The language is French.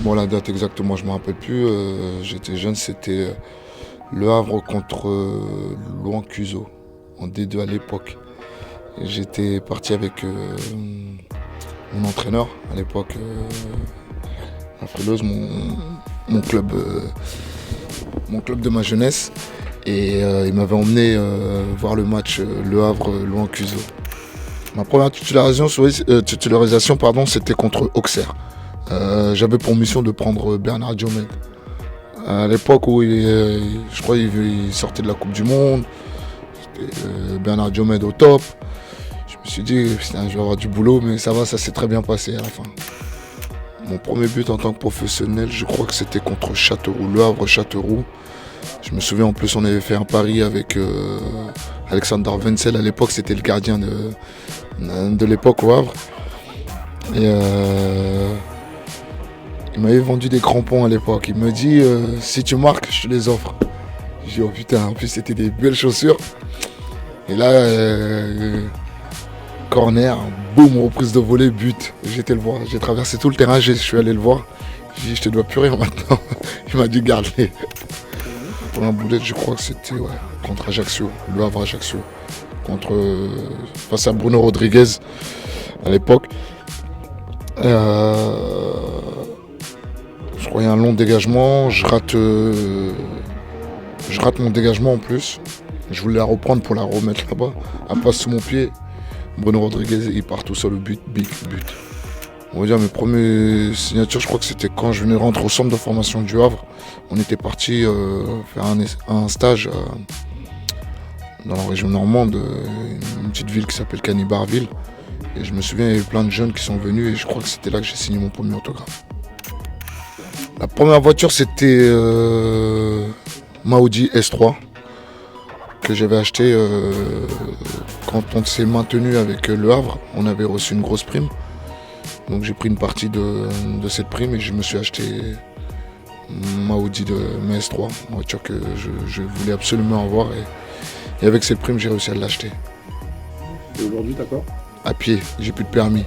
Bon, la date exactement, je ne me rappelle plus. J'étais jeune, c'était Le Havre contre Louan Cuso, en D2 à l'époque. Et j'étais parti avec mon entraîneur à l'époque, à Frileuse, mon club, mon club de ma jeunesse. Et il m'avait emmené voir le match Le Havre-Louan Cuso. Ma première titularisation, pardon, c'était contre Auxerre. J'avais pour mission de prendre Bernard Diomède. À l'époque où je crois qu'il sortait de la Coupe du Monde, Bernard Diomède au top. Je me suis dit, putain, je vais avoir du boulot, mais ça va, ça s'est très bien passé à la fin. Mon premier but en tant que professionnel, je crois que c'était contre Châteauroux, Le Havre-Châteauroux. Je me souviens en plus, on avait fait un pari avec Alexander Wenzel. À l'époque, c'était le gardien de l'époque au Havre. Et il m'avait vendu des crampons à l'époque. Il me dit si tu marques, je te les offre. J'ai dit oh putain, en plus c'était des belles chaussures. Et là, corner, boum, reprise de volée, but. J'étais le voir. J'ai traversé tout le terrain, je suis allé le voir. J'ai dit je te dois plus rien maintenant. Il m'a dit garde-les. Pour un boulet, je crois que c'était contre Ajaccio, Le Havre Ajaccio. Face à Bruno Rodriguez à l'époque. Je crois qu'il y a un long dégagement, je rate mon dégagement en plus. Je voulais la reprendre pour la remettre là-bas. Elle passe sous mon pied. Bruno Rodriguez, il part tout seul au but, but. On va dire mes premières signatures, je crois que c'était quand je venais rentrer au centre de formation du Havre. On était parti faire un stage dans la région normande, une petite ville qui s'appelle Canibarville. Et je me souviens, il y avait plein de jeunes qui sont venus et je crois que c'était là que j'ai signé mon premier autographe. La première voiture, c'était ma Audi S3 que j'avais acheté quand on s'est maintenu avec Le Havre. On avait reçu une grosse prime. Donc j'ai pris une partie de cette prime et je me suis acheté ma Audi ma S3, une voiture que je voulais absolument avoir. Et avec cette prime, j'ai réussi à l'acheter. Et aujourd'hui, t'as quoi? À pied, j'ai plus de permis.